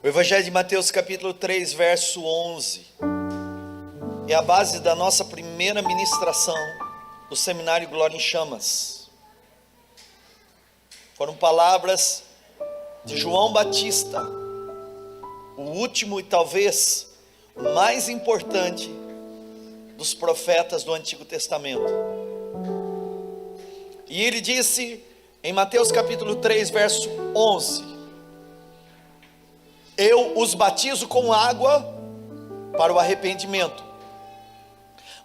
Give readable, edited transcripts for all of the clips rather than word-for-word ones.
O Evangelho de Mateus capítulo 3, verso 11, é a base da nossa primeira ministração do Seminário Glória em Chamas. Foram palavras de João Batista, o último e talvez o mais importante dos profetas do Antigo Testamento. E ele disse em Mateus capítulo 3, verso 11: eu os batizo com água para o arrependimento,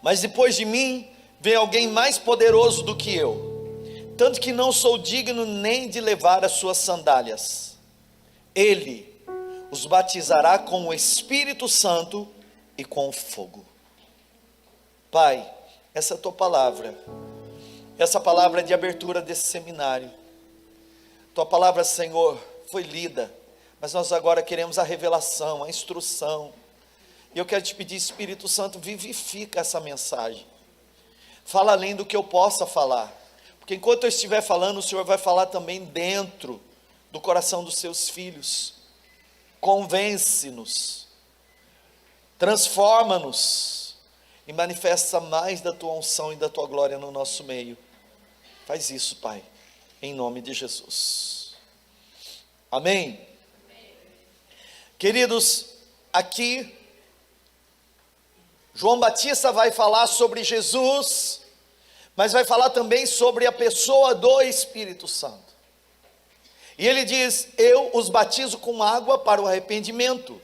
mas depois de mim vem alguém mais poderoso do que eu, tanto que não sou digno nem de levar as suas sandálias. Ele os batizará com o Espírito Santo e com fogo. Pai, essa é a tua palavra, essa palavra de abertura desse seminário. Tua palavra, Senhor, foi lida, mas nós agora queremos a revelação, a instrução. E eu quero te pedir, Espírito Santo, vivifica essa mensagem. Fala além do que eu possa falar, porque enquanto eu estiver falando, o Senhor vai falar também dentro do coração dos seus filhos. Convence-nos, transforma-nos e manifesta mais da tua unção e da tua glória no nosso meio. Faz isso, Pai, em nome de Jesus. Amém. Queridos, aqui João Batista vai falar sobre Jesus, mas vai falar também sobre a pessoa do Espírito Santo. E ele diz: eu os batizo com água para o arrependimento,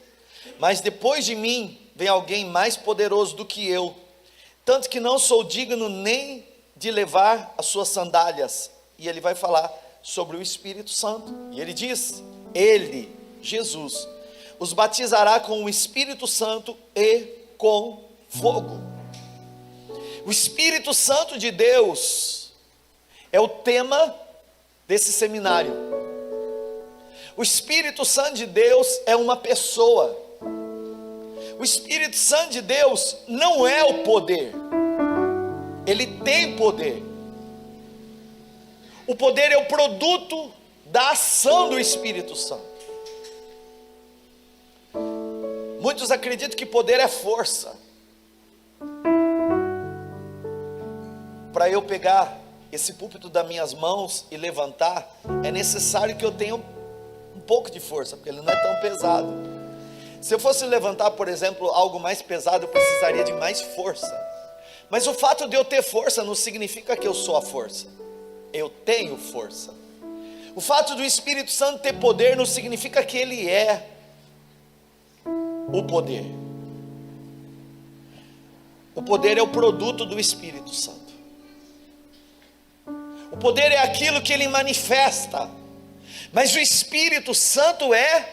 mas depois de mim vem alguém mais poderoso do que eu, tanto que não sou digno nem de levar as suas sandálias. E ele vai falar sobre o Espírito Santo. E ele diz: ele, Jesus, os batizará com o Espírito Santo e com fogo. O Espírito Santo de Deus é o tema desse seminário. O Espírito Santo de Deus é uma pessoa. O Espírito Santo de Deus não é o poder. Ele tem poder. O poder é o produto da ação do Espírito Santo. Muitos acreditam que poder é força. Para eu pegar esse púlpito das minhas mãos e levantar, é necessário que eu tenha um pouco de força, porque ele não é tão pesado. Se eu fosse levantar, por exemplo, algo mais pesado, eu precisaria de mais força. Mas o fato de eu ter força não significa que eu sou a força. Eu tenho força. O fato do Espírito Santo ter poder não significa que ele é o poder. O poder é o produto do Espírito Santo. O poder é aquilo que ele manifesta. Mas o Espírito Santo é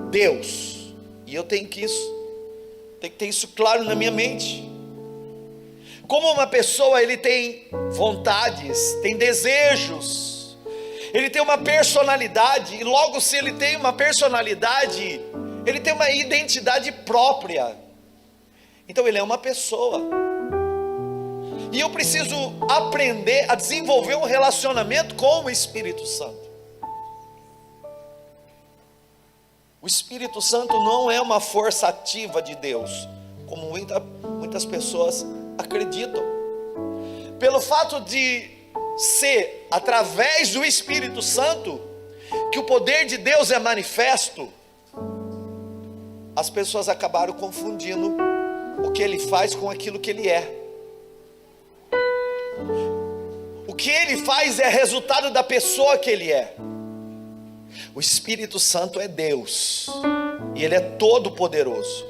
Deus. E eu tenho que ter isso claro na minha mente. Como uma pessoa, ele tem vontades, tem desejos, ele tem uma personalidade, e logo se ele tem uma personalidade, ele tem uma identidade própria. Então ele é uma pessoa. E eu preciso aprender a desenvolver um relacionamento com o Espírito Santo. O Espírito Santo não é uma força ativa de Deus, como muitas pessoas acreditam. Pelo fato de ser através do Espírito Santo que o poder de Deus é manifesto, as pessoas acabaram confundindo o que ele faz com aquilo que ele é. O que ele faz é resultado da pessoa que ele é. O Espírito Santo é Deus, e ele é todo poderoso.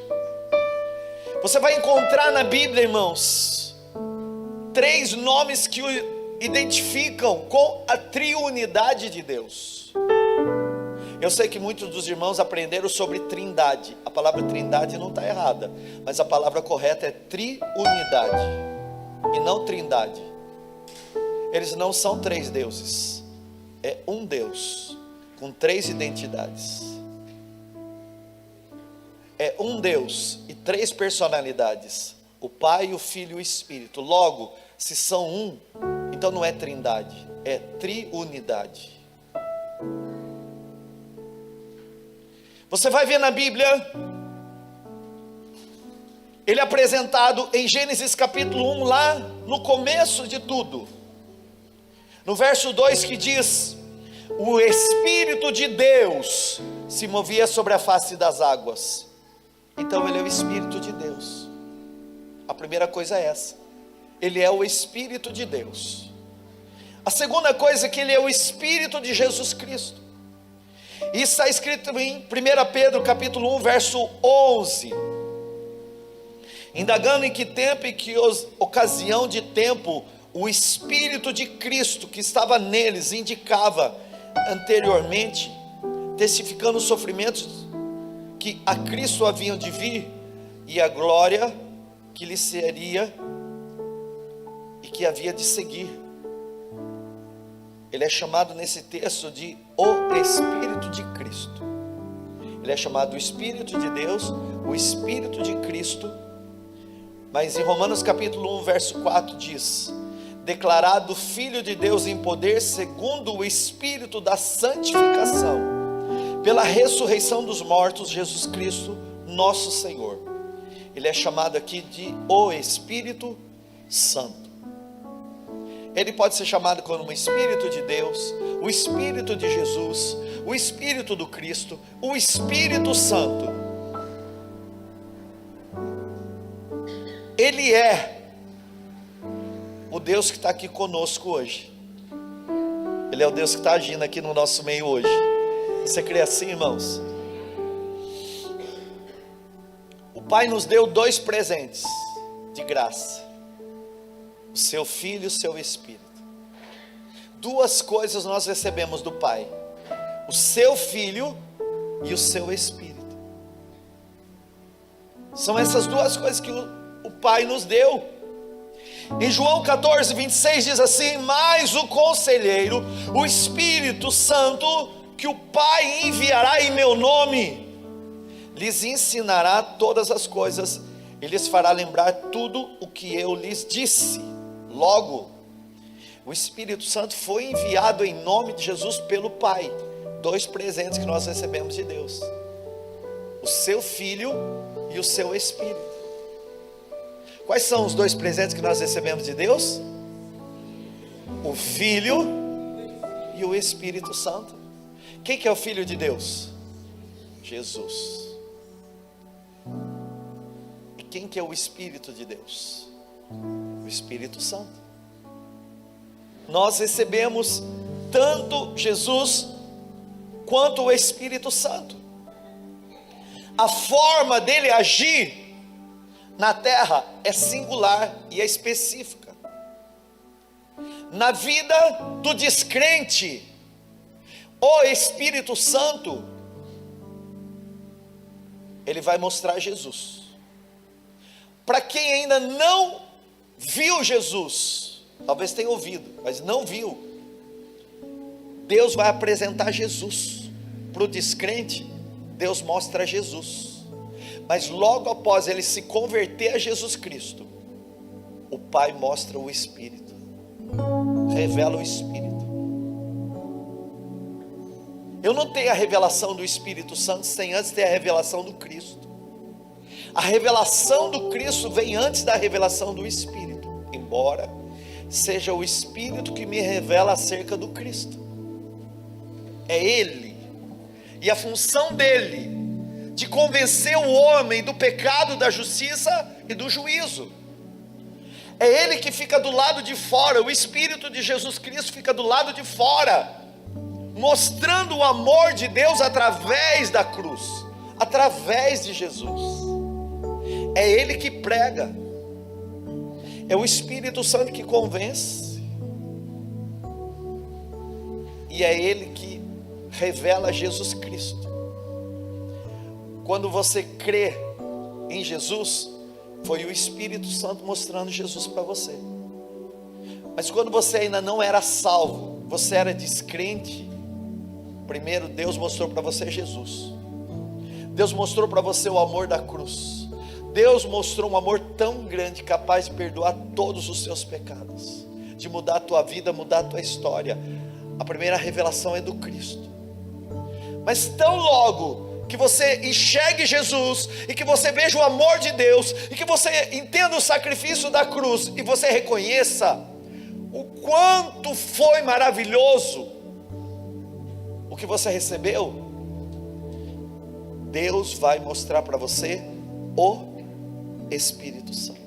Você vai encontrar na Bíblia, irmãos, 3 nomes que o identificam com a triunidade de Deus. Eu sei que muitos dos irmãos aprenderam sobre trindade. A palavra trindade não está errada, mas a palavra correta é triunidade e não trindade. Eles não são 3 deuses, é um Deus com 3 identidades. É um Deus e 3 personalidades: o Pai, o Filho e o Espírito. Logo, se são um, então não é trindade, é triunidade. Você vai ver na Bíblia, ele é apresentado em Gênesis capítulo 1, lá no começo de tudo, no verso 2, que diz: o Espírito de Deus se movia sobre a face das águas. Então ele é o Espírito de Deus. A primeira coisa é essa: ele é o Espírito de Deus. A segunda coisa é que ele é o Espírito de Jesus Cristo. Isso está escrito em 1 Pedro capítulo 1, verso 11. Indagando em que tempo e que ocasião de tempo o Espírito de Cristo que estava neles indicava anteriormente, testificando os sofrimentos que a Cristo haviam de vir, e a glória que lhe seria e que havia de seguir. Ele é chamado nesse texto de o Espírito de Cristo. Ele é chamado o Espírito de Deus, o Espírito de Cristo. Mas em Romanos capítulo 1, verso 4 diz: declarado Filho de Deus em poder, segundo o Espírito da santificação, pela ressurreição dos mortos, Jesus Cristo, nosso Senhor. Ele é chamado aqui de o Espírito Santo. Ele pode ser chamado como o Espírito de Deus, o Espírito de Jesus, o Espírito do Cristo, o Espírito Santo. Ele é o Deus que está aqui conosco hoje. Ele é o Deus que está agindo aqui no nosso meio hoje. Você crê assim, irmãos? O Pai nos deu 2 presentes de graça: o seu Filho e o seu Espírito. 2 coisas nós recebemos do Pai: o seu Filho e o seu Espírito. São essas 2 coisas que o Pai nos deu. Em João 14, 26 diz assim: mas o Conselheiro, o Espírito Santo, que o Pai enviará em meu nome, lhes ensinará todas as coisas, e lhes fará lembrar tudo o que eu lhes disse. Logo, o Espírito Santo foi enviado em nome de Jesus pelo Pai. 2 presentes que nós recebemos de Deus: o seu Filho e o seu Espírito. Quais são os 2 presentes que nós recebemos de Deus? O Filho e o Espírito Santo. Quem que é o Filho de Deus? Jesus. E quem que é o Espírito de Deus? O Espírito Santo. Nós recebemos tanto Jesus quanto o Espírito Santo. A forma dele agir na terra é singular e é específica. Na vida do descrente, o Espírito Santo, ele vai mostrar Jesus. Para quem ainda não viu Jesus, talvez tenha ouvido, mas não viu, Deus vai apresentar Jesus. Para o descrente, Deus mostra Jesus. Mas logo após ele se converter a Jesus Cristo, o Pai mostra o Espírito, revela o Espírito. Eu não tenho a revelação do Espírito Santo sem antes ter a revelação do Cristo. A revelação do Cristo vem antes da revelação do Espírito, embora seja o Espírito que me revela acerca do Cristo. É Ele, e a função dele de convencer o homem do pecado, da justiça e do juízo. É Ele que fica do lado de fora. O Espírito de Jesus Cristo fica do lado de fora, mostrando o amor de Deus através da cruz, através de Jesus. É Ele que prega. É o Espírito Santo que convence. E é Ele que revela Jesus Cristo. Quando você crê em Jesus, foi o Espírito Santo mostrando Jesus para você. Mas quando você ainda não era salvo, você era descrente, primeiro Deus mostrou para você Jesus. Deus mostrou para você o amor da cruz. Deus mostrou um amor tão grande, capaz de perdoar todos os seus pecados, de mudar a tua vida, mudar a tua história. A primeira revelação é do Cristo. Mas tão logo que você enxergue Jesus, e que você veja o amor de Deus, e que você entenda o sacrifício da cruz, e você reconheça o quanto foi maravilhoso o que você recebeu. Deus vai mostrar para você o Espírito Santo.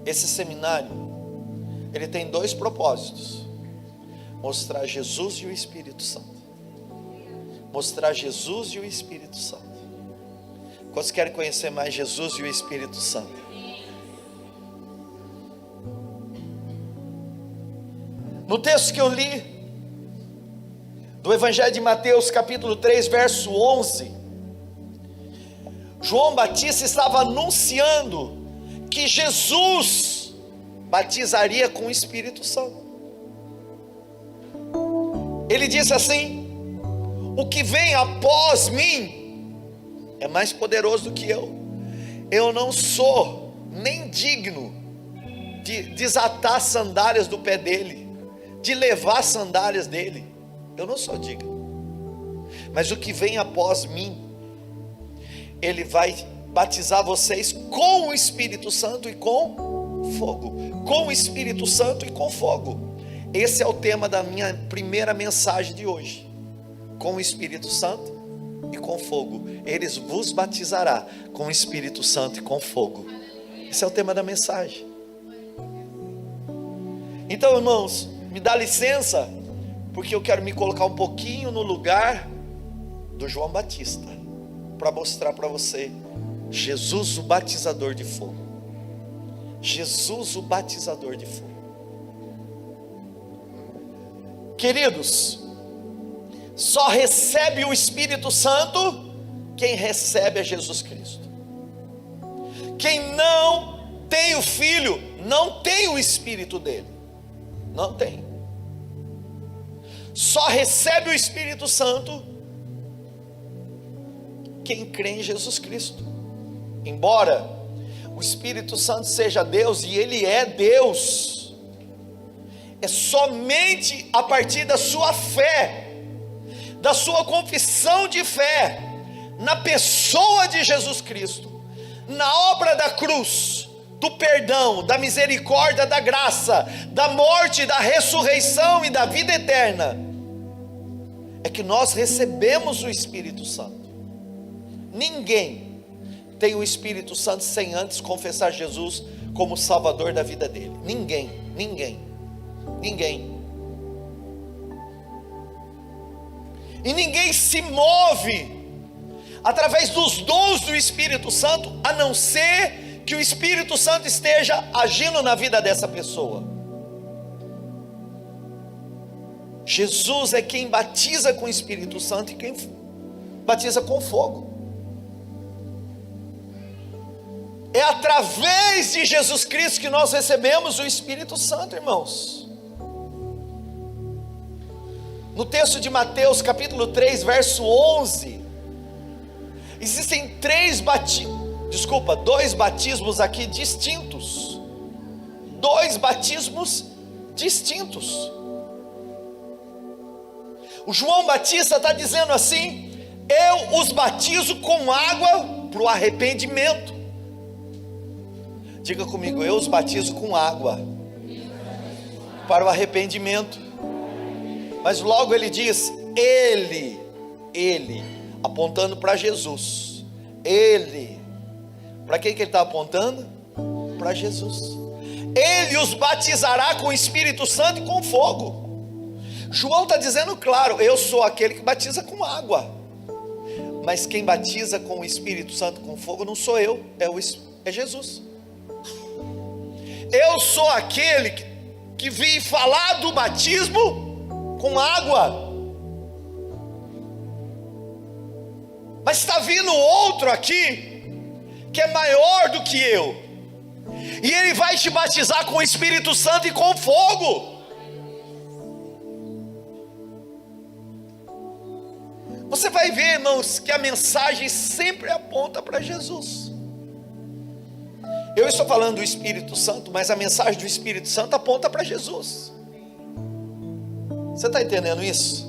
Esse seminário, ele tem dois propósitos: mostrar Jesus e o Espírito Santo. Mostrar Jesus e o Espírito Santo. Quantos querem conhecer mais Jesus e o Espírito Santo? No texto que eu li, do Evangelho de Mateus, capítulo 3, verso 11, João Batista estava anunciando que Jesus batizaria com o Espírito Santo. Ele disse assim: o que vem após mim é mais poderoso do que eu não sou nem digno de desatar as sandálias do pé dele, de levar as sandálias dele. Eu não sou digno, mas o que vem após mim, ele vai batizar vocês com o Espírito Santo e com fogo. Com o Espírito Santo e com fogo. Esse é o tema da minha primeira mensagem de hoje. Com o Espírito Santo e com fogo. Eles vos batizará com o Espírito Santo e com fogo. Esse é o tema da mensagem. Então, irmãos, me dá licença, porque eu quero me colocar um pouquinho no lugar do João Batista, para mostrar para você Jesus, o batizador de fogo. Jesus, o batizador de fogo. Queridos, só recebe o Espírito Santo quem recebe a Jesus Cristo. Quem não tem o Filho, não tem o Espírito dele. Não tem. Só recebe o Espírito Santo quem crê em Jesus Cristo. Embora o Espírito Santo seja Deus, e Ele é Deus, é somente a partir da sua fé, da sua confissão de fé, na pessoa de Jesus Cristo, na obra da cruz, do perdão, da misericórdia, da graça, da morte, da ressurreição e da vida eterna, é que nós recebemos o Espírito Santo. Ninguém tem o Espírito Santo sem antes confessar Jesus como Salvador da vida dele. Ninguém. E ninguém se move através dos dons do Espírito Santo, a não ser que o Espírito Santo esteja agindo na vida dessa pessoa. Jesus é quem batiza com o Espírito Santo e quem batiza com fogo. É através de Jesus Cristo que nós recebemos o Espírito Santo, irmãos. No texto de Mateus, capítulo 3, verso 11, existem dois batismos aqui distintos. Dois batismos distintos. O João Batista está dizendo assim: eu os batizo com água para o arrependimento. Diga comigo: eu os batizo com água para o arrependimento. Mas logo ele diz, ele, apontando para Jesus. Ele, para quem que ele está apontando? Para Jesus. Ele os batizará com o Espírito Santo e com fogo. João está dizendo claro: eu sou aquele que batiza com água, mas quem batiza com o Espírito Santo com fogo não sou eu, é Jesus. Eu sou aquele que vim falar do batismo com água, mas está vindo outro aqui que é maior do que eu, e ele vai te batizar com o Espírito Santo e com fogo. Você vai ver, irmãos, que a mensagem sempre aponta para Jesus. Eu estou falando do Espírito Santo, mas a mensagem do Espírito Santo aponta para Jesus. Você está entendendo isso?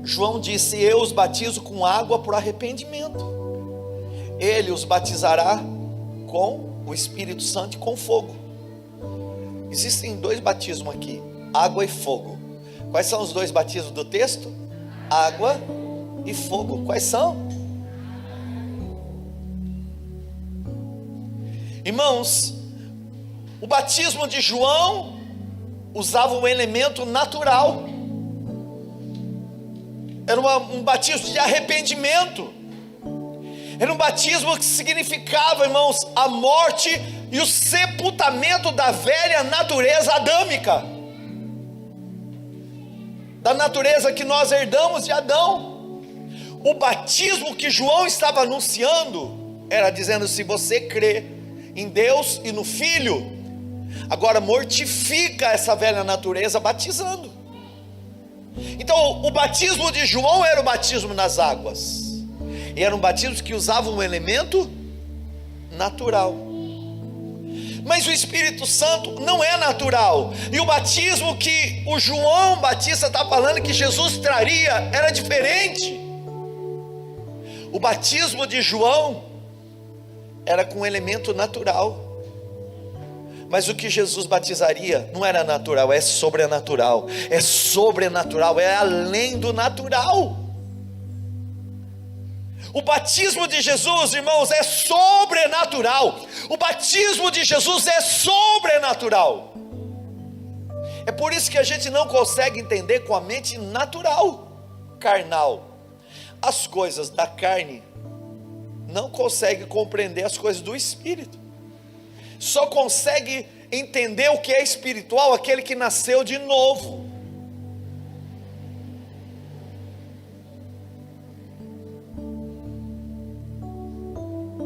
João disse: eu os batizo com água por arrependimento, ele os batizará com o Espírito Santo e com fogo. Existem dois batismos aqui, água e fogo. Quais são os dois batismos do texto? Água e fogo. Quais são? Irmãos, o batismo de João usava um elemento natural, era um batismo de arrependimento, era um batismo que significava, irmãos, a morte e o sepultamento da velha natureza adâmica, da natureza que nós herdamos de Adão. O batismo que João estava anunciando era dizendo: se você crê em Deus e no Filho, agora mortifica essa velha natureza batizando. Então o batismo de João era o batismo nas águas, e era um batismo que usava um elemento natural. Mas o Espírito Santo não é natural, e o batismo que o João Batista está falando que Jesus traria era diferente. O batismo de João era com um elemento natural, mas o que Jesus batizaria não era natural, é sobrenatural, é além do natural. O batismo de Jesus, irmãos, é sobrenatural. O batismo de Jesus é sobrenatural. É por isso que a gente não consegue entender com a mente natural, carnal. As coisas da carne não consegue compreender as coisas do Espírito. Só consegue entender o que é espiritual aquele que nasceu de novo.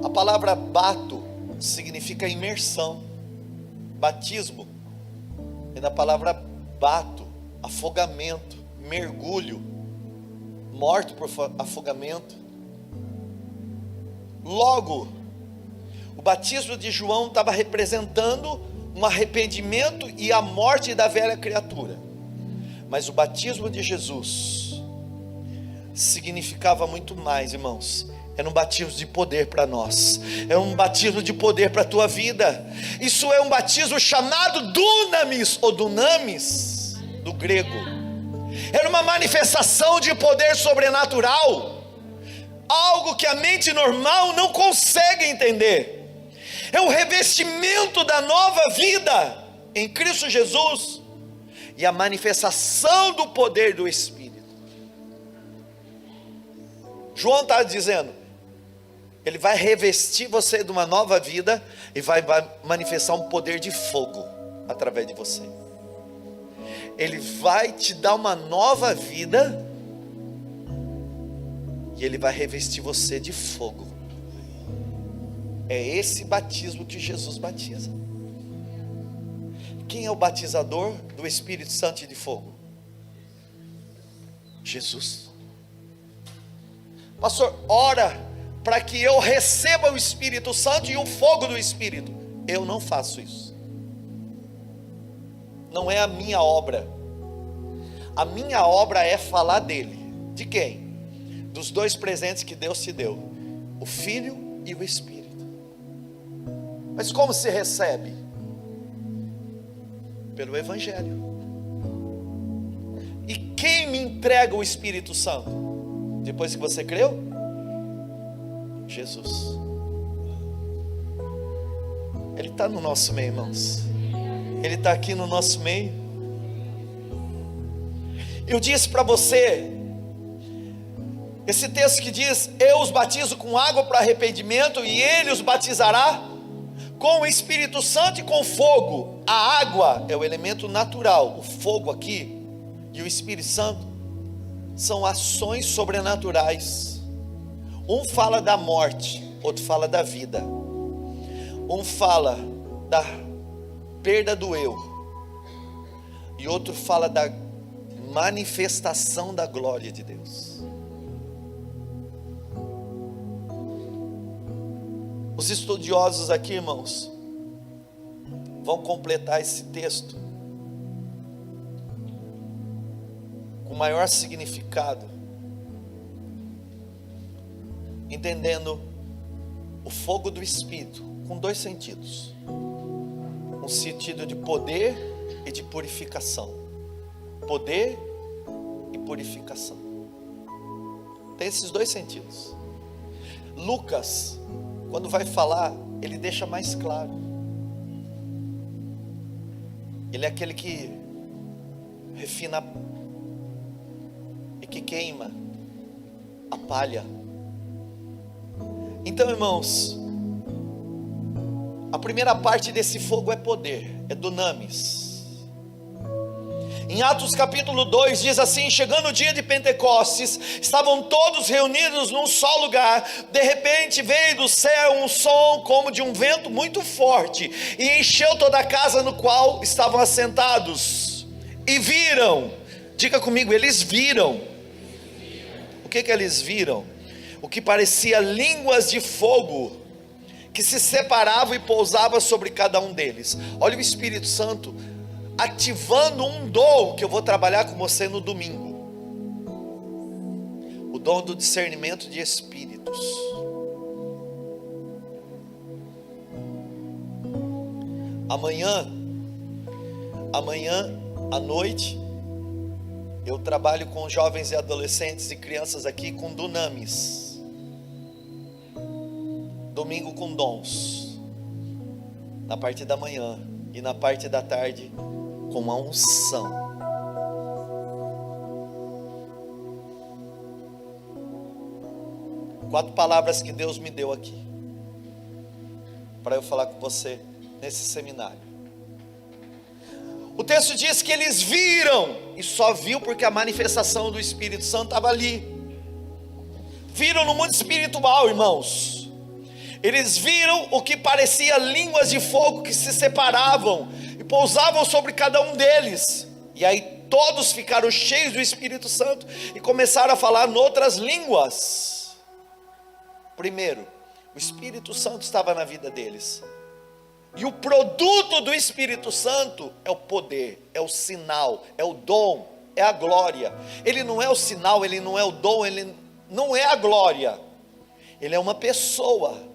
A palavra bato significa imersão. Batismo é da palavra bato, afogamento, mergulho, morto por afogamento. Logo, o batismo de João estava representando um arrependimento e a morte da velha criatura, mas o batismo de Jesus significava muito mais, irmãos. Era um batismo de poder para nós, é um batismo de poder para a tua vida. Isso é um batismo chamado dunamis, ou dunamis, do grego. Era uma manifestação de poder sobrenatural, algo que a mente normal não consegue entender. É um revestimento da nova vida em Cristo Jesus e a manifestação do poder do Espírito. João está dizendo: ele vai revestir você de uma nova vida e vai manifestar um poder de fogo através de você. Ele vai te dar uma nova vida e ele vai revestir você de fogo. É esse batismo que Jesus batiza. Quem é o batizador do Espírito Santo e de fogo? Jesus. Pastor, ora para que eu receba o Espírito Santo e o fogo do Espírito. Eu não faço isso. Não é a minha obra. A minha obra é falar dele. De quem? Dos dois presentes que Deus te deu: o Filho e o Espírito. Mas como se recebe? Pelo Evangelho. E quem me entrega o Espírito Santo? Depois que você creu? Jesus. Ele está no nosso meio, irmãos. Ele está aqui no nosso meio. Eu disse para você, esse texto que diz: eu os batizo com água para arrependimento, e ele os batizará com o Espírito Santo e com fogo. A água é o elemento natural, o fogo aqui e o Espírito Santo são ações sobrenaturais. Um fala da morte, outro fala da vida. Um fala da perda do eu, e outro fala da manifestação da glória de Deus. Os estudiosos aqui, irmãos, vão completar esse texto com maior significado entendendo o fogo do Espírito com dois sentidos: um sentido de poder e de purificação. Poder e purificação. Tem esses dois sentidos. Lucas, quando vai falar, ele deixa mais claro. Ele é aquele que refina e que queima a palha. Então, irmãos, a primeira parte desse fogo é poder, é dunamis. Em Atos capítulo 2 diz assim: chegando o dia de Pentecostes, estavam todos reunidos num só lugar. De repente veio do céu um som como de um vento muito forte, e encheu toda a casa no qual estavam assentados. E viram, diga comigo, eles viram. O que eles viram? O que parecia línguas de fogo, que se separavam e pousavam sobre cada um deles. Olha o Espírito Santo ativando um dom que eu vou trabalhar com você no domingo: o dom do discernimento de espíritos. Amanhã à noite, eu trabalho com jovens e adolescentes e crianças aqui com dunamis. Domingo com dons, na parte da manhã, e na parte da tarde com uma unção. Quatro palavras que Deus me deu aqui para eu falar com você nesse seminário. O texto diz que eles viram, e só viu porque a manifestação do Espírito Santo estava ali. Viram no mundo espiritual, irmãos. Eles viram o que parecia línguas de fogo que se separavam e pousavam sobre cada um deles. E aí todos ficaram cheios do Espírito Santo e começaram a falar noutras línguas. Primeiro, o Espírito Santo estava na vida deles. E o produto do Espírito Santo é o poder, é o sinal, é o dom, é a glória. Ele não é o sinal, ele não é o dom, ele não é a glória. Ele é uma pessoa.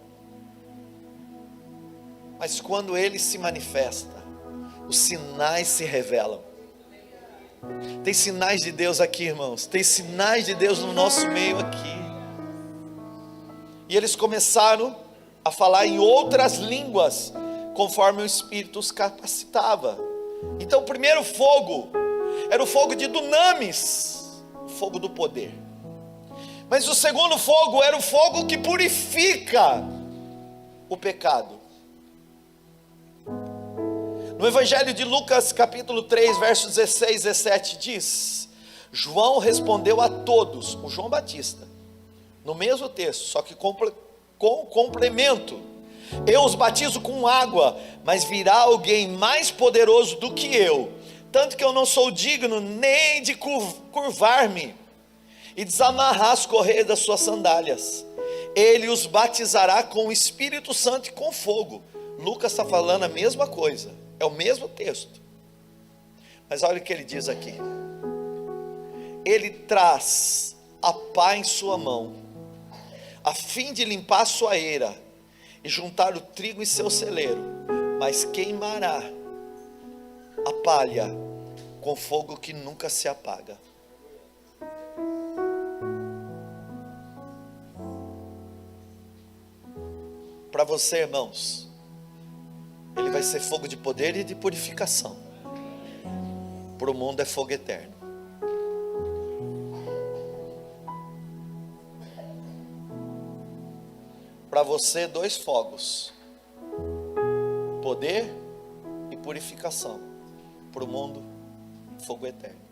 Mas quando ele se manifesta, os sinais se revelam. Tem sinais de Deus aqui, irmãos. Tem sinais de Deus no nosso meio aqui. E eles começaram a falar em outras línguas, conforme o Espírito os capacitava. Então o primeiro fogo era o fogo de dunamis, o fogo do poder. Mas o segundo fogo era o fogo que purifica o pecado. No Evangelho de Lucas capítulo 3, versos 16 e 17 diz: João respondeu a todos, o João Batista, no mesmo texto, só que com complemento: eu os batizo com água, mas virá alguém mais poderoso do que eu, tanto que eu não sou digno nem de curvar-me e desamarrar as correias das suas sandálias. Ele os batizará com o Espírito Santo e com fogo. Lucas está falando a mesma coisa, é o mesmo texto, mas olha o que ele diz aqui: ele traz a pá em sua mão, a fim de limpar sua eira e juntar o trigo em seu celeiro, mas queimará a palha com fogo que nunca se apaga. Para você, irmãos, ele vai ser fogo de poder e de purificação. Para o mundo é fogo eterno. Para você, dois fogos: poder e purificação. Para o mundo, fogo eterno.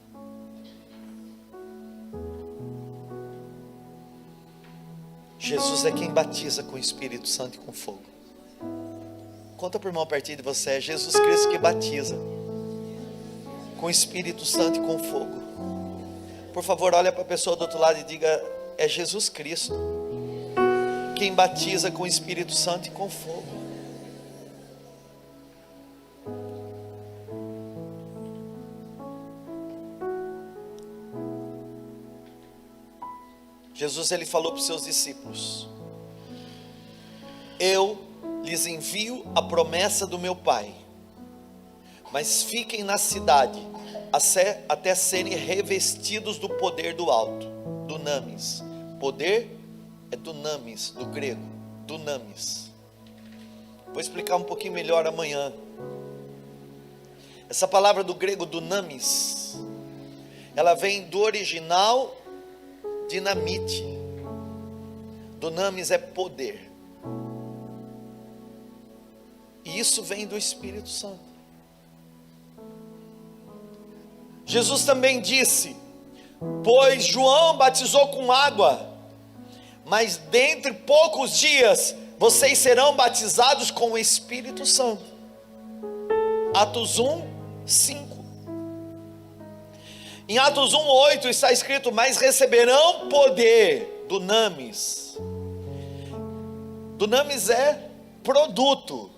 Jesus é quem batiza com o Espírito Santo e com fogo. Conta para o irmão pertinho de você: é Jesus Cristo que batiza com o Espírito Santo e com fogo. Por favor, olha para a pessoa do outro lado e diga: é Jesus Cristo quem batiza com o Espírito Santo e com fogo. Jesus, ele falou para os seus discípulos: eu lhes envio a promessa do meu Pai, mas fiquem na cidade, até serem revestidos do poder do alto, dunamis. Poder é dunamis, do grego, dunamis. Vou explicar um pouquinho melhor amanhã. Essa palavra do grego dunamis, ela vem do original dinamite. Dunamis é poder. E isso vem do Espírito Santo. Jesus também disse: pois João batizou com água, mas dentre poucos dias vocês serão batizados com o Espírito Santo. Atos 1, 5. Em Atos 1, 8 está escrito: mas receberão poder, dunamis. Dunamis é produto.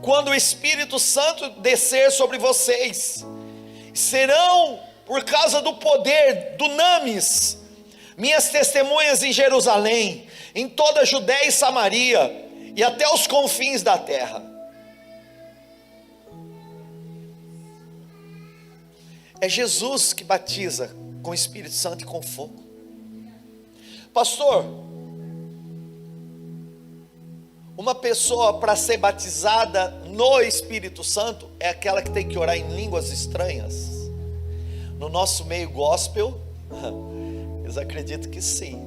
Quando o Espírito Santo descer sobre vocês, serão, por causa do poder, dunamis, minhas testemunhas em Jerusalém, em toda a Judéia e Samaria, e até os confins da terra. É Jesus que batiza com o Espírito Santo e com fogo. Pastor, uma pessoa para ser batizada no Espírito Santo é aquela que tem que orar em línguas estranhas? No nosso meio gospel, eles acreditam que sim.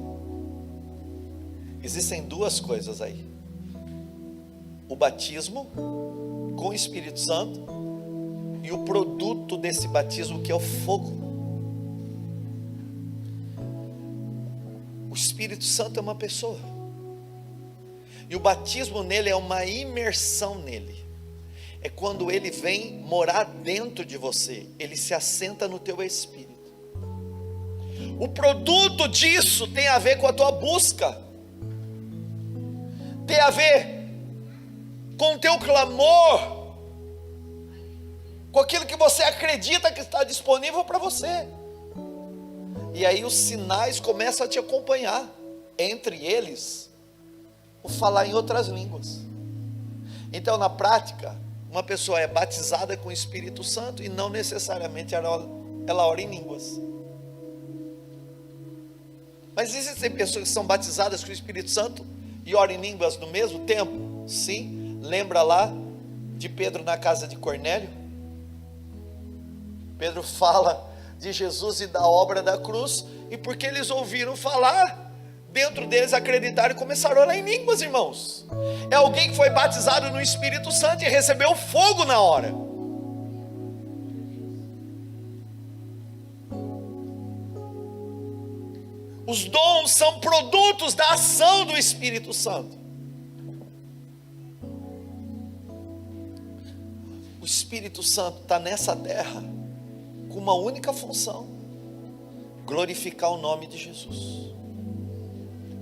Existem duas coisas aí: o batismo com o Espírito Santo e o produto desse batismo, que é o fogo. O Espírito Santo é uma pessoa, e o batismo nele é uma imersão nele. É quando ele vem morar dentro de você, ele se assenta no teu espírito. O produto disso tem a ver com a tua busca, tem a ver com o teu clamor, com aquilo que você acredita que está disponível para você. E aí os sinais começam a te acompanhar, entre eles o falar em outras línguas. Então, na prática, uma pessoa é batizada com o Espírito Santo e não necessariamente ela ora em línguas. Mas existem pessoas que são batizadas com o Espírito Santo e oram em línguas no mesmo tempo? Sim. Lembra lá de Pedro na casa de Cornélio? Pedro fala de Jesus e da obra da cruz, e porque eles ouviram falar, dentro deles acreditaram e começaram a orar em línguas, irmãos. É alguém que foi batizado no Espírito Santo e recebeu fogo na hora. Os dons são produtos da ação do Espírito Santo. O Espírito Santo está nessa terra com uma única função: glorificar o nome de Jesus.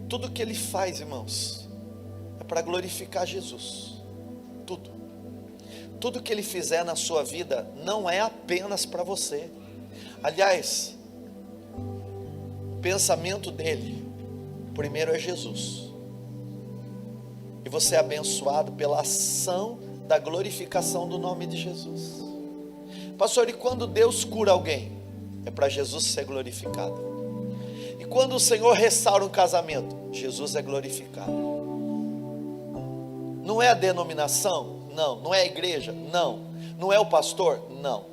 Tudo que ele faz, irmãos, é para glorificar Jesus. Tudo que ele fizer na sua vida não é apenas para você. Aliás, o pensamento dele primeiro é Jesus, e você é abençoado pela ação da glorificação do nome de Jesus. Pastor, e quando Deus cura alguém? É para Jesus ser glorificado. E quando o Senhor restaura um casamento? Jesus é glorificado. Não é a denominação? Não. Não é a igreja? Não. Não é o pastor? Não.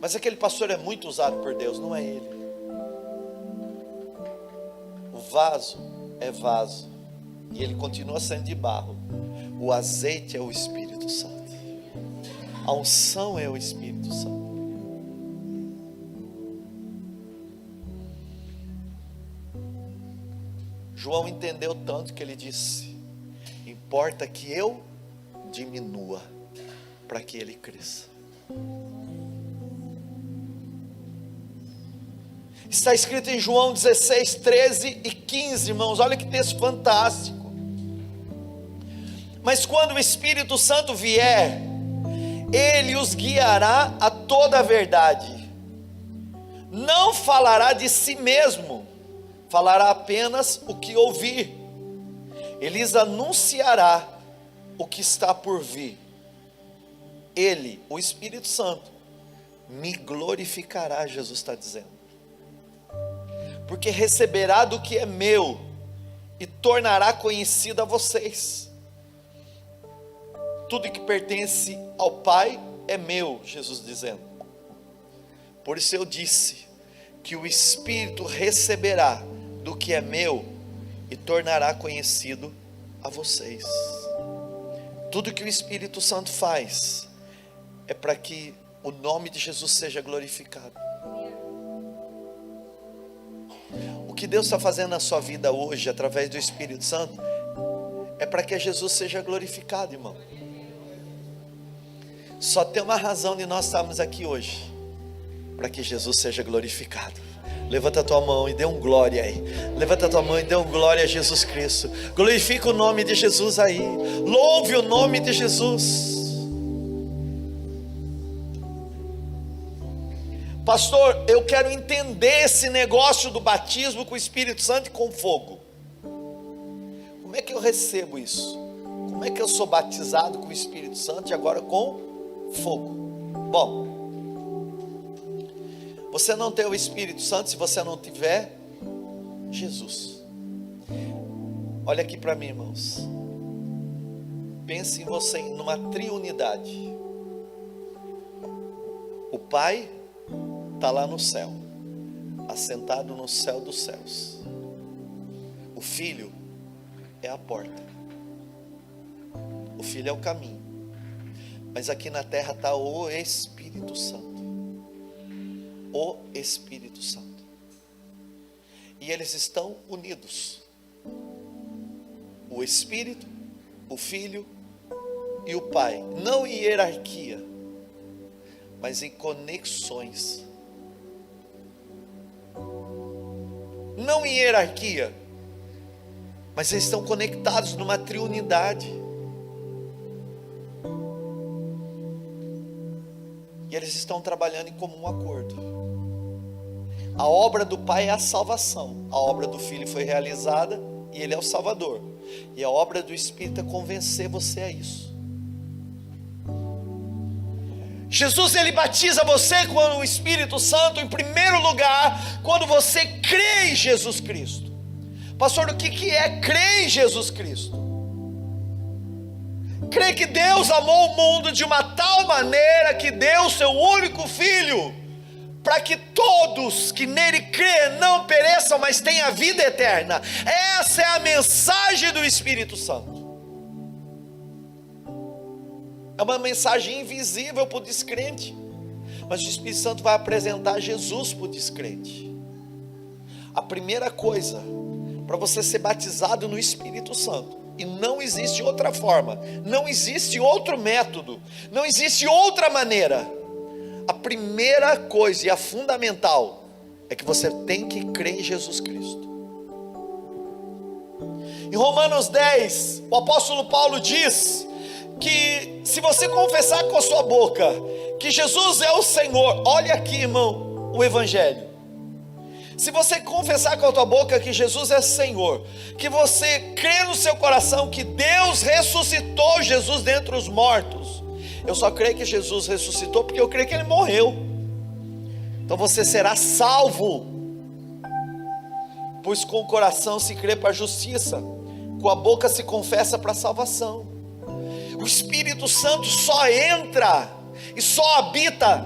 Mas aquele pastor é muito usado por Deus, não é ele. O vaso é vaso, e ele continua sendo de barro. O azeite é o Espírito Santo. A unção é o Espírito Santo. João entendeu tanto que ele disse: importa que eu diminua, para que ele cresça. Está escrito em João 16, 13 e 15, irmãos, olha que texto fantástico. Mas quando o Espírito Santo vier, ele os guiará a toda a verdade. Não falará de si mesmo, falará apenas o que ouvir, ele lhes anunciará o que está por vir. Ele, o Espírito Santo, me glorificará, Jesus está dizendo, porque receberá do que é meu e tornará conhecido a vocês. Tudo que pertence ao Pai é meu, Jesus dizendo. Por isso eu disse que o Espírito receberá do que é meu e tornará conhecido a vocês. Tudo que o Espírito Santo faz é para que o nome de Jesus seja glorificado. O que Deus está fazendo na sua vida hoje, através do Espírito Santo, é para que Jesus seja glorificado, irmão. Só tem uma razão de nós estarmos aqui hoje, para que Jesus seja glorificado. Levanta a tua mão e dê um glória aí. Levanta a tua mão e dê um glória a Jesus Cristo. Glorifica o nome de Jesus aí. Louve o nome de Jesus. Pastor, eu quero entender esse negócio do batismo com o Espírito Santo e com fogo. Como é que eu recebo isso? Como é que eu sou batizado com o Espírito Santo e agora com fogo? Bom, você não tem o Espírito Santo se você não tiver Jesus. Olha aqui para mim, irmãos. Pense em você numa triunidade. O Pai está lá no céu, assentado no céu dos céus. O Filho é a porta. O Filho é o caminho. Mas aqui na terra está o Espírito Santo. O Espírito Santo. E eles estão unidos. O Espírito, o Filho e o Pai. Não em hierarquia, mas em conexões. Não em hierarquia, mas eles estão conectados numa triunidade. E eles estão trabalhando em comum acordo. A obra do Pai é a salvação. A obra do Filho foi realizada e Ele é o Salvador. E a obra do Espírito é convencer você a isso. Jesus, Ele batiza você com o Espírito Santo, em primeiro lugar, quando você crê em Jesus Cristo. Pastor, o que é crer em Jesus Cristo? Crê que Deus amou o mundo de uma tal maneira que deu o seu único Filho, para que todos que nele crê não pereçam, mas tenham vida eterna. Essa é a mensagem do Espírito Santo. É uma mensagem invisível para o descrente, mas o Espírito Santo vai apresentar Jesus para o descrente. A primeira coisa, para você ser batizado no Espírito Santo, e não existe outra forma, não existe outro método, não existe outra maneira. A primeira coisa e a fundamental é que você tem que crer em Jesus Cristo. Em Romanos 10, o apóstolo Paulo diz que se você confessar com a sua boca que Jesus é o Senhor, olha aqui, irmão, o Evangelho. Se você confessar com a tua boca que Jesus é Senhor, que você crê no seu coração que Deus ressuscitou Jesus dentre os mortos, eu só creio que Jesus ressuscitou porque eu creio que Ele morreu. Então você será salvo, pois com o coração se crê para a justiça, com a boca se confessa para a salvação. O Espírito Santo só entra e só habita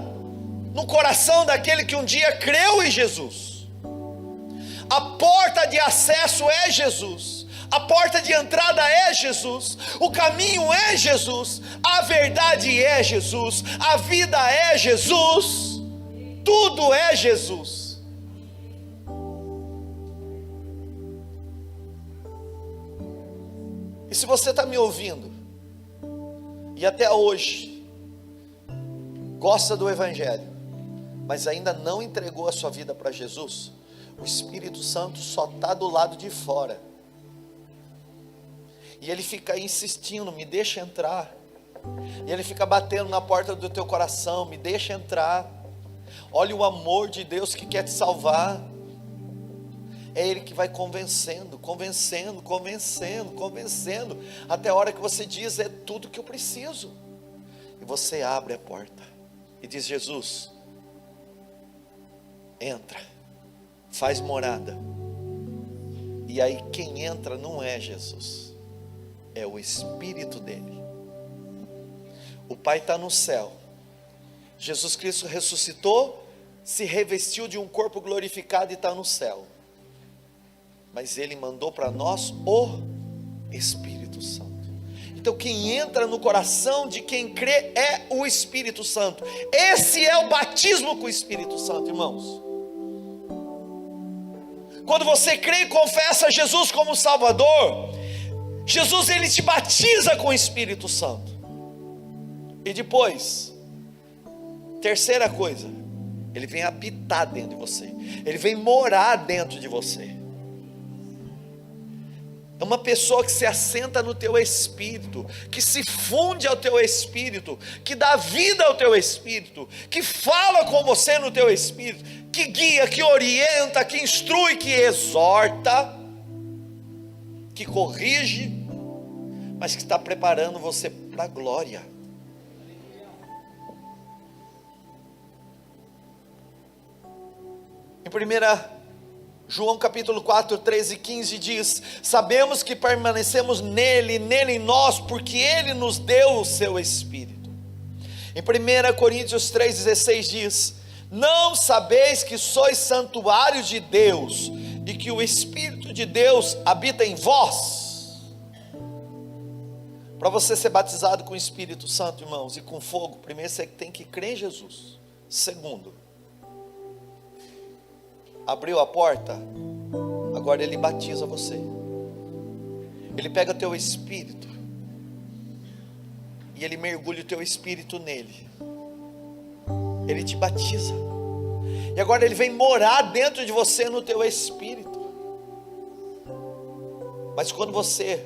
no coração daquele que um dia creu em Jesus. A porta de acesso é Jesus, a porta de entrada é Jesus, o caminho é Jesus, a verdade é Jesus, a vida é Jesus, tudo é Jesus. E se você está me ouvindo e até hoje gosta do Evangelho, mas ainda não entregou a sua vida para Jesus, o Espírito Santo só está do lado de fora, e ele fica insistindo, me deixa entrar, e ele fica batendo na porta do teu coração, me deixa entrar. Olha o amor de Deus que quer te salvar, É Ele que vai convencendo, até a hora que você diz: é tudo que eu preciso. E você abre a porta e diz: Jesus, entra, faz morada. E aí quem entra não é Jesus, é o Espírito dele. O Pai está no céu, Jesus Cristo ressuscitou, se revestiu de um corpo glorificado e está no céu. Mas Ele mandou para nós o Espírito Santo. Então quem entra no coração de quem crê é o Espírito Santo. Esse é o batismo com o Espírito Santo, irmãos. Quando você crê e confessa Jesus como Salvador, Jesus, Ele te batiza com o Espírito Santo. E depois, terceira coisa, Ele vem habitar dentro de você, Ele vem morar dentro de você. É uma pessoa que se assenta no teu espírito, que se funde ao teu espírito, que dá vida ao teu espírito, que fala com você no teu espírito, que guia, que orienta, que instrui, que exorta, que corrige, mas que está preparando você para a glória. Em 1 João capítulo 4, 13 e 15 diz: sabemos que permanecemos nele, nele em nós, porque ele nos deu o seu Espírito. Em 1 Coríntios 3, 16 diz: não sabeis que sois santuário de Deus, e que o Espírito de Deus habita em vós? Para você ser batizado com o Espírito Santo, irmãos, e com fogo, primeiro você tem que crer em Jesus. Segundo, abriu a porta, agora Ele batiza você. Ele pega teu espírito e Ele mergulha o teu espírito nele. Ele te batiza. E agora Ele vem morar dentro de você, no teu espírito. Mas quando você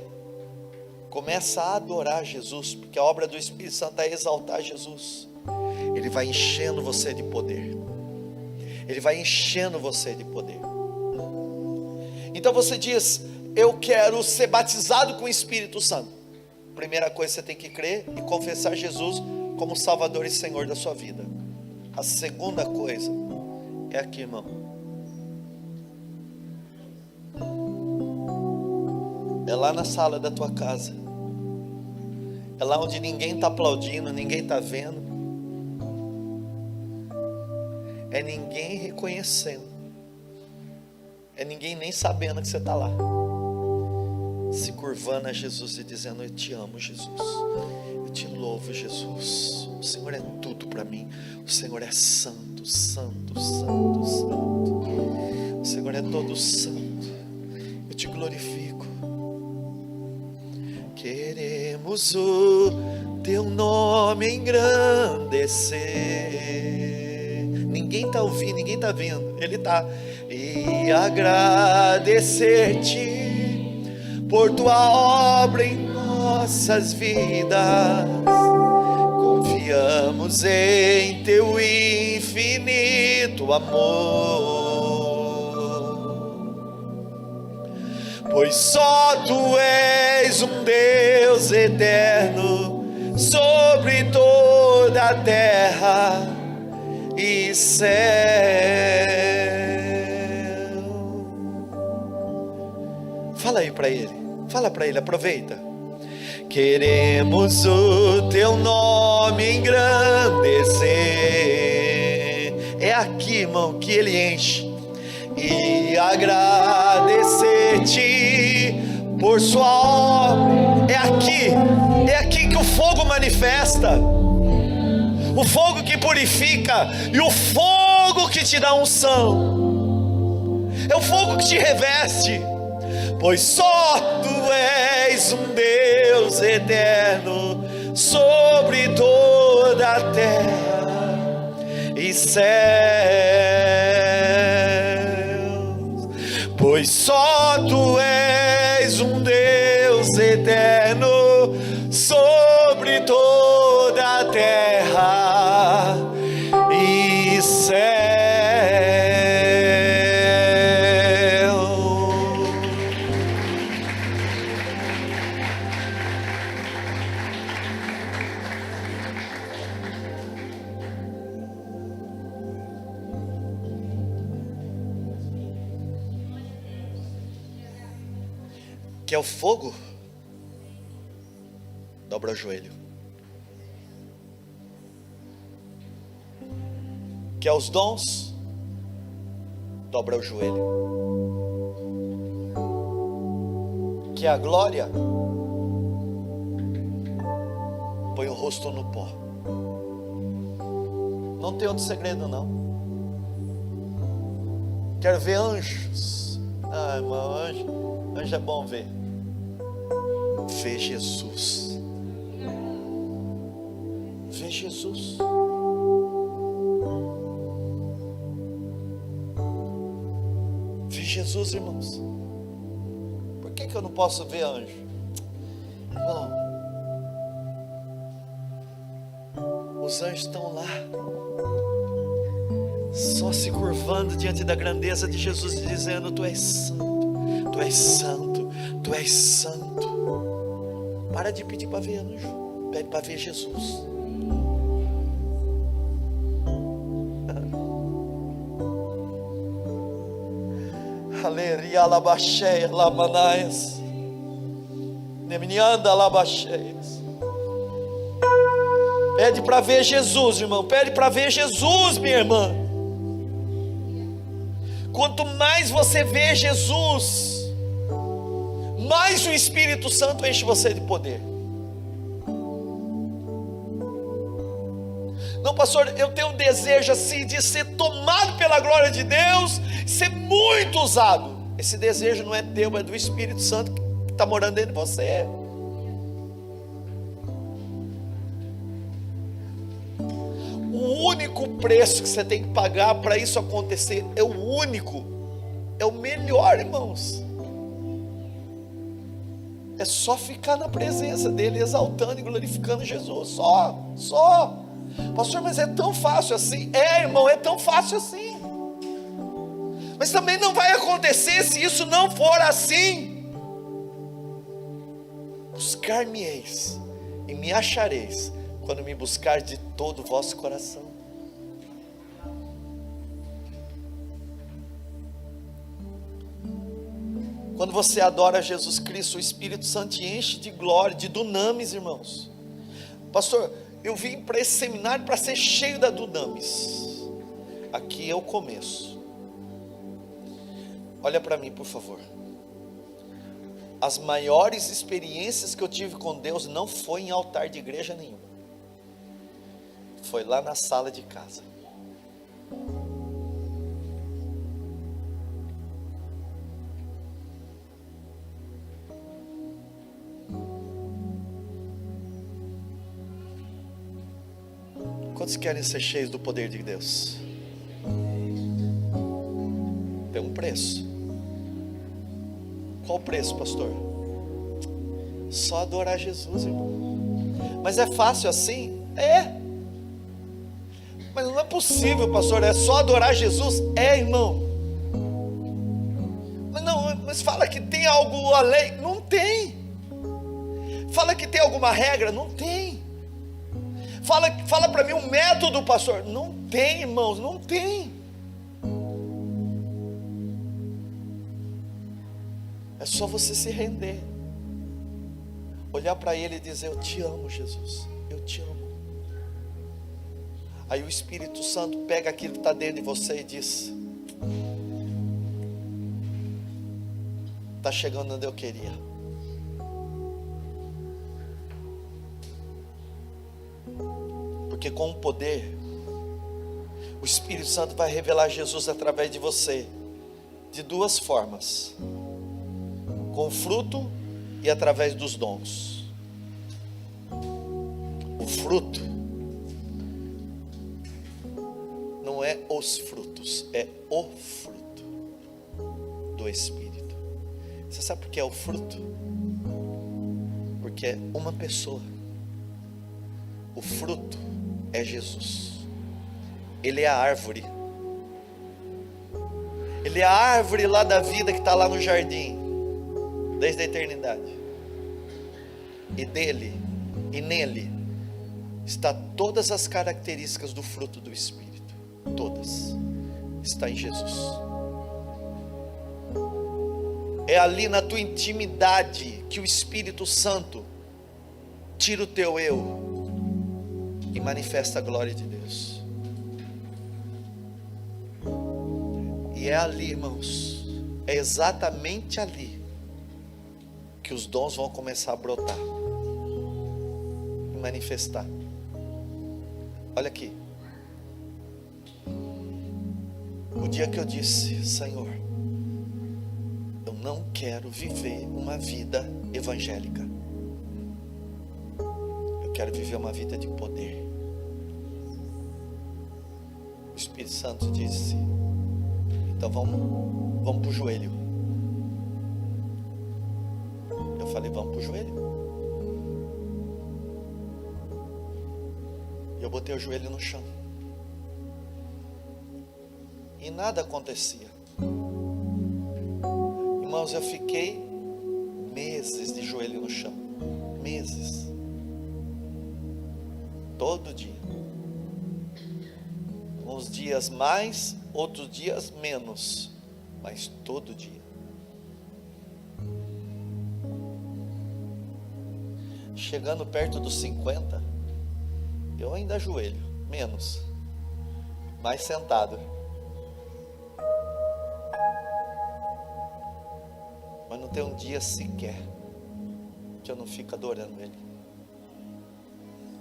começa a adorar Jesus, porque a obra do Espírito Santo é exaltar Jesus, Ele vai enchendo você de poder. Ele vai enchendo você de poder. Então você diz: eu quero ser batizado com o Espírito Santo. Primeira coisa, você tem que crer e confessar Jesus como Salvador e Senhor da sua vida. A segunda coisa é aqui, irmão. É lá na sala da tua casa. É lá onde ninguém está aplaudindo, ninguém está vendo. É ninguém reconhecendo, é ninguém nem sabendo que você está lá, se curvando a Jesus e dizendo: eu te amo, Jesus, eu te louvo, Jesus, o Senhor é tudo para mim, o Senhor é santo, santo, santo, santo, o Senhor é todo santo, eu te glorifico. Queremos o teu nome engrandecer. Ninguém está ouvindo, ninguém está vendo, Ele está. E agradecer-te por tua obra em nossas vidas. Confiamos em teu infinito amor, pois só tu és um Deus eterno sobre toda a terra e céu. Fala aí para Ele, fala para Ele, aproveita. Queremos o teu nome engrandecer. É aqui, irmão, que Ele enche. E agradecer-te por sua obra. É aqui que o fogo manifesta. O fogo que purifica e o fogo que te dá unção. É o fogo que te reveste. Pois só tu és um Deus eterno sobre toda a terra e céus. Pois só tu és um Deus eterno sobre toda a terra e céus. Que é o fogo, dobra o joelho. Que é os dons, dobra o joelho. Que é a glória, põe o rosto no pó. Não tem outro segredo não. Quero ver anjos. Ah, irmão, anjo é bom ver. Vê Jesus. Vê Jesus. Vê Jesus, irmãos. Por que eu não posso ver anjo? Irmão, os anjos estão lá, só se curvando diante da grandeza de Jesus e dizendo: Tu és santo, Tu és santo, Tu és santo. Para de pedir para ver anjo, pede para ver Jesus. Aleria labacheia lamanaias, neminianda labacheias. Pede para ver Jesus, irmão. Pede para ver Jesus, minha irmã. Quanto mais você vê Jesus, mais o Espírito Santo enche você de poder. Não, pastor, eu tenho um desejo assim de ser tomado pela glória de Deus, ser muito usado. Esse desejo não é teu, é do Espírito Santo que está morando dentro de você. O único preço que você tem que pagar para isso acontecer, é o único, é o melhor, irmãos. É só ficar na presença dele, exaltando e glorificando Jesus. Só. Pastor, mas é tão fácil assim? É, irmão, é tão fácil assim. Mas também não vai acontecer se isso não for assim. Buscar-me-eis e me achareis, quando me buscar de todo o vosso coração. Quando você adora Jesus Cristo, o Espírito Santo te enche de glória, de dunamis, irmãos. Pastor, eu vim para esse seminário para ser cheio da dunamis. Aqui é o começo. Olha para mim, por favor. As maiores experiências que eu tive com Deus não foi em altar de igreja nenhuma. Foi lá na sala de casa. Quantos querem ser cheios do poder de Deus? Tem um preço. Qual o preço, pastor? Só adorar Jesus, irmão. Mas é fácil assim? É. Mas não é possível, pastor, é só adorar Jesus? É, irmão. Mas fala que tem algo além? Não tem. Fala que tem alguma regra? Não tem. Fala para mim um método, pastor? Não tem, irmãos, não tem. É só você se render, olhar para Ele e dizer: eu te amo, Jesus, eu te amo. Aí o Espírito Santo pega aquilo que está dentro de você e diz: está chegando onde eu queria. Porque com o poder, o Espírito Santo vai revelar Jesus através de você, de duas formas: com o fruto e através dos dons. O fruto não é os frutos, é o fruto do Espírito. Você sabe por que é o fruto? Porque é uma pessoa. O fruto é Jesus. Ele é a árvore. Ele é a árvore lá da vida que está lá no jardim, desde a eternidade. E dele, e nele, está todas as características do fruto do Espírito. Todas. Está em Jesus. É ali na tua intimidade que o Espírito Santo tira o teu eu e manifesta a glória de Deus. E é ali, irmãos, é exatamente ali que os dons vão começar a brotar e manifestar. Olha aqui, o dia que eu disse: Senhor, eu não quero viver uma vida evangélica, eu quero viver uma vida de poder. O Espírito Santo disse: então vamos para o joelho. Eu falei: vamos para o joelho. Eu botei o joelho no chão e nada acontecia. Irmãos, eu fiquei meses de joelho no chão, meses, todo dia, uns dias mais, outros dias menos, mas todo dia. Chegando perto dos 50, eu ainda ajoelho, menos, mais sentado. Mas não tem um dia sequer que eu não fico adorando Ele.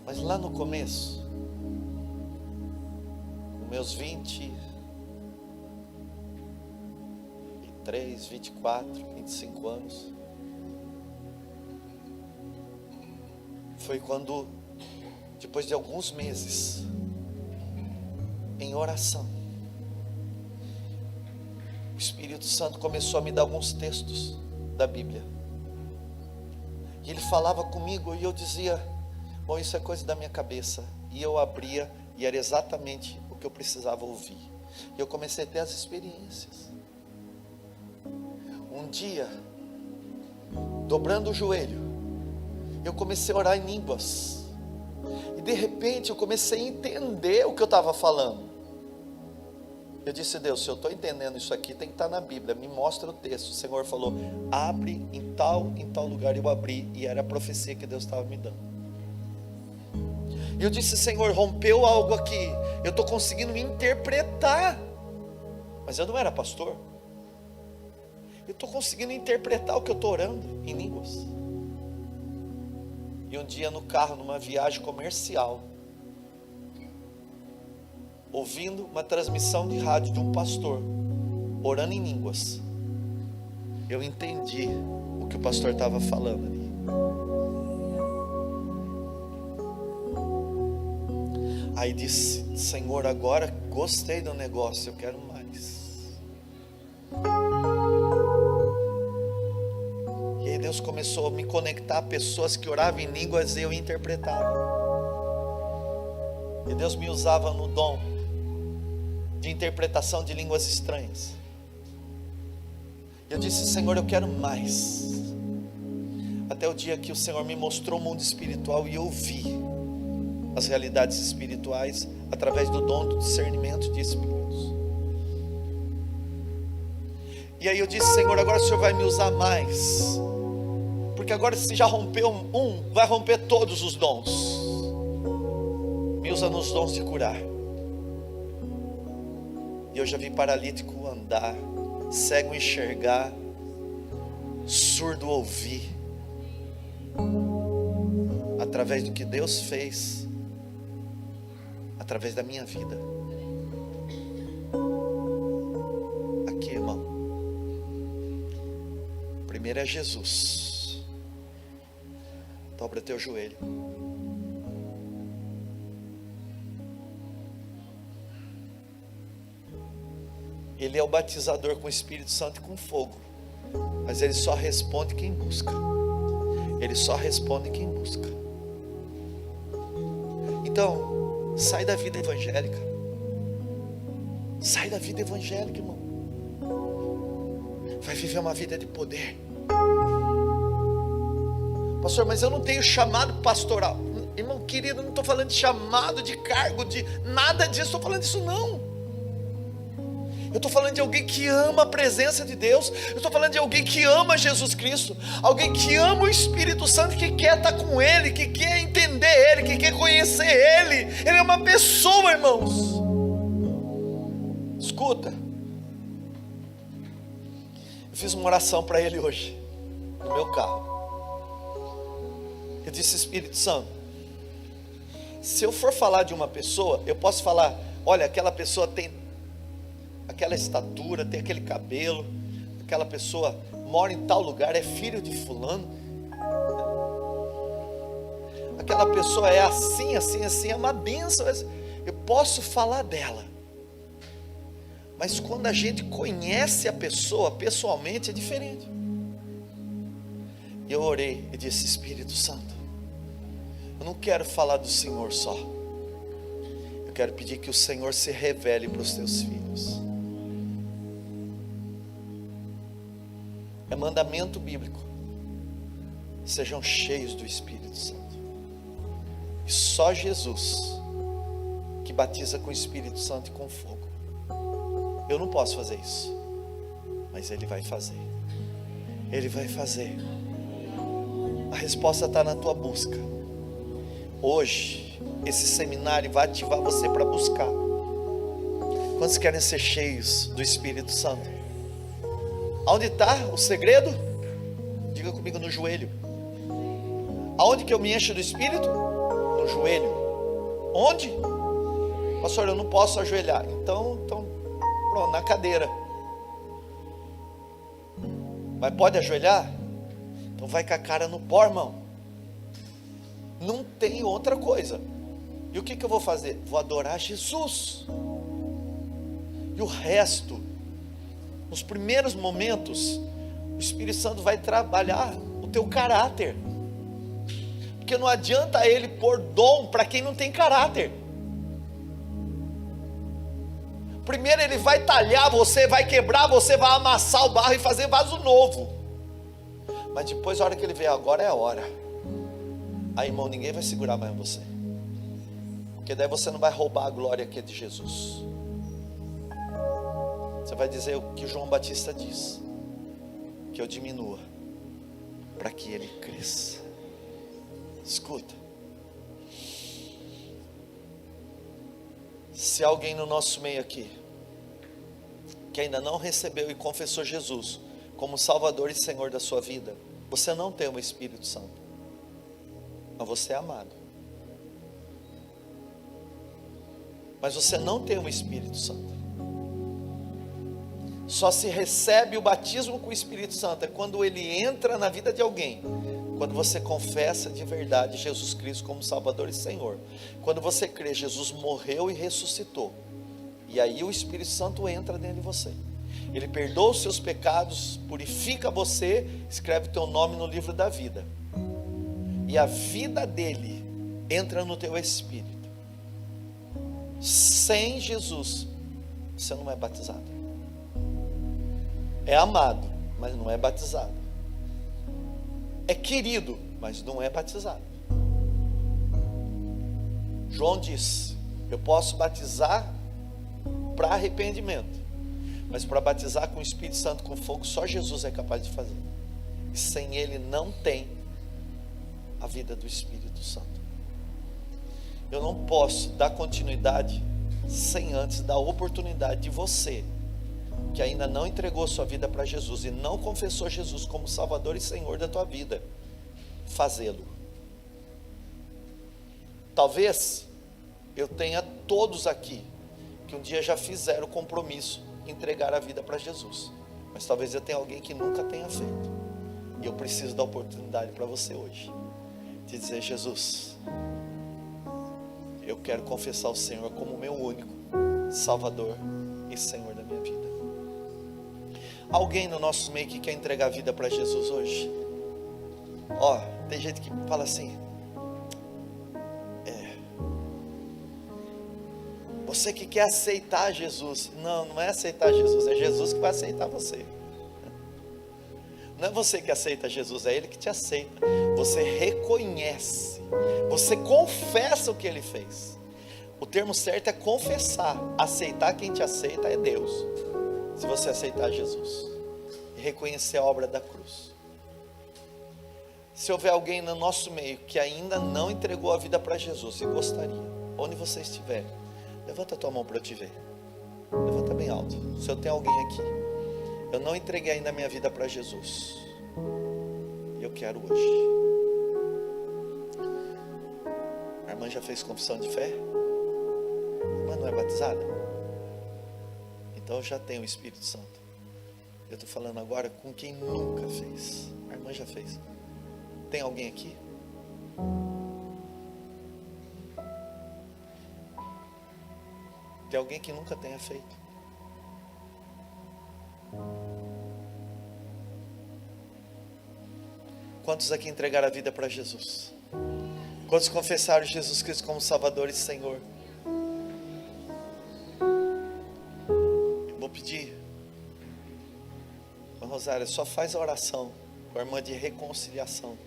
Mas lá no começo, com meus 23, 24, 25 anos, foi quando, depois de alguns meses em oração, o Espírito Santo começou a me dar alguns textos da Bíblia, e Ele falava comigo, e eu dizia: bom, isso é coisa da minha cabeça, e eu abria, e era exatamente o que eu precisava ouvir. E eu comecei a ter as experiências. Um dia, dobrando o joelho, eu comecei a orar em línguas, e de repente eu comecei a entender o que eu estava falando. Eu disse: Deus, se eu estou entendendo isso aqui, tem que estar na Bíblia, me mostra o texto. O Senhor falou: abre em tal lugar. Eu abri, e era a profecia que Deus estava me dando. E eu disse: Senhor, rompeu algo aqui, eu estou conseguindo me interpretar. Mas eu não era pastor. Eu estou conseguindo interpretar o que eu estou orando em línguas. E um dia no carro, numa viagem comercial, ouvindo uma transmissão de rádio de um pastor orando em línguas, eu entendi o que o pastor estava falando ali. Aí disse: Senhor, agora gostei do negócio, eu quero mais. E aí Deus começou a me conectar a pessoas que oravam em línguas e eu interpretava. E Deus me usava no dom de interpretação de línguas estranhas. Eu disse: Senhor, eu quero mais. Até o dia que o Senhor me mostrou o mundo espiritual, e eu vi as realidades espirituais através do dom do discernimento de espíritos. E aí eu disse: Senhor, agora o Senhor vai me usar mais, porque agora, se já rompeu um, vai romper todos os dons. Me usa nos dons de curar. E eu já vi paralítico andar, cego enxergar, surdo ouvir, através do que Deus fez, através da minha vida. Aqui, irmão, primeiro é Jesus. Dobra teu joelho. Ele é o batizador com o Espírito Santo e com fogo, mas Ele só responde quem busca. Ele só responde quem busca. Então, sai da vida evangélica. Sai da vida evangélica, irmão. Vai viver uma vida de poder. Pastor, mas eu não tenho chamado pastoral. Irmão querido, eu não estou falando de chamado, de cargo, de nada disso. Estou falando disso não. Eu Eu estou falando de alguém que ama a presença de Deus. Eu estou falando de alguém que ama Jesus Cristo. Alguém que ama o Espírito Santo, que quer estar com Ele, que quer entender Ele, que quer conhecer Ele. Ele é uma pessoa, irmãos. Escuta. Eu fiz uma oração para Ele hoje, no meu carro. Eu disse: Espírito Santo, se eu for falar de uma pessoa, eu posso falar: olha, aquela pessoa tem aquela estatura, tem aquele cabelo, aquela pessoa mora em tal lugar, é filho de fulano, aquela pessoa é assim, assim, assim, é uma bênção. Eu posso falar dela, mas quando a gente conhece a pessoa pessoalmente é diferente. Eu orei e disse: Espírito Santo, eu não quero falar do Senhor só, eu quero pedir que o Senhor se revele para os teus filhos. É mandamento bíblico: sejam cheios do Espírito Santo. E só Jesus que batiza com o Espírito Santo e com fogo. Eu não posso fazer isso, mas Ele vai fazer. Ele vai fazer. A resposta está na tua busca. Hoje, esse seminário vai ativar você para buscar. Quantos querem ser cheios do Espírito Santo? Aonde está o segredo? Diga comigo: no joelho. Aonde que eu me encho do Espírito? No joelho. Onde? Pastor, eu não posso ajoelhar. Então pronto, na cadeira. Mas pode ajoelhar? Então vai com a cara no pó, irmão. Não tem outra coisa. E o que eu vou fazer? Vou adorar Jesus. E o resto, nos primeiros momentos, o Espírito Santo vai trabalhar o teu caráter. Porque não adianta Ele pôr dom para quem não tem caráter. Primeiro Ele vai talhar você, vai quebrar você, vai amassar o barro e fazer vaso novo. Mas depois, a hora que Ele vê, agora é a hora. Aí, irmão, ninguém vai segurar mais você. Porque daí você não vai roubar a glória que é de Jesus. Você vai dizer o que João Batista diz: que eu diminua, para que Ele cresça. Escuta. Se alguém no nosso meio aqui, que ainda não recebeu e confessou Jesus como Salvador e Senhor da sua vida, você não tem o Espírito Santo, mas você é amado. Mas você não tem o Espírito Santo. Só se recebe o batismo com o Espírito Santo é quando ele entra na vida de alguém, quando você confessa de verdade Jesus Cristo como Salvador e Senhor, quando você crê Jesus morreu e ressuscitou, e aí o Espírito Santo entra dentro de você. Ele perdoa os seus pecados, purifica você, escreve teu nome no livro da vida, e a vida dele entra no teu espírito. Sem Jesus você não é batizado. É amado, mas não é batizado. É querido, mas não é batizado. João diz: eu posso batizar para arrependimento, mas para batizar com o Espírito Santo, com fogo, só Jesus é capaz de fazer. E sem Ele não tem a vida do Espírito Santo. Eu não posso dar continuidade sem antes dar a oportunidade de você, que ainda não entregou sua vida para Jesus e não confessou Jesus como Salvador e Senhor da tua vida, fazê-lo. Talvez eu tenha todos aqui que um dia já fizeram o compromisso de entregar a vida para Jesus, mas talvez eu tenha alguém que nunca tenha feito, e eu preciso dar oportunidade para você hoje, de dizer: Jesus, eu quero confessar o Senhor como meu único Salvador e Senhor da minha vida. Alguém no nosso meio que quer entregar a vida para Jesus hoje? Tem gente que fala assim: você que quer aceitar Jesus. Não, não é aceitar Jesus, é Jesus que vai aceitar você. Não é você que aceita Jesus, é Ele que te aceita. Você reconhece, você confessa o que Ele fez. O termo certo é confessar. Aceitar, quem te aceita é Deus. Se você aceitar Jesus e reconhecer a obra da cruz. Se houver alguém no nosso meio que ainda não entregou a vida para Jesus e gostaria, onde você estiver, levanta a tua mão para eu te ver. Levanta bem alto. Se eu tenho alguém aqui, eu não entreguei ainda a minha vida para Jesus, e eu quero hoje. A irmã já fez confissão de fé? A irmã não é batizada? Então já tem o Espírito Santo. Eu estou falando agora com quem nunca fez. A irmã já fez. Tem alguém aqui? Tem alguém que nunca tenha feito? Quantos aqui entregaram a vida para Jesus? Quantos confessaram Jesus Cristo como Salvador e Senhor? Eu vou pedir, Rosária, só faz a oração com a irmã de reconciliação,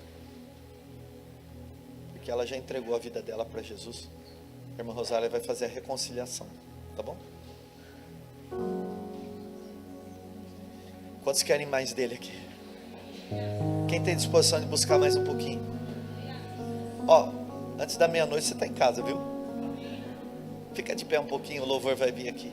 porque ela já entregou a vida dela para Jesus. A irmã Rosária vai fazer a reconciliação, tá bom? Quantos querem mais dele aqui? Quem tem disposição de buscar mais um pouquinho? Ó, antes da meia-noite você está em casa, viu? Fica de pé um pouquinho, o louvor vai vir aqui.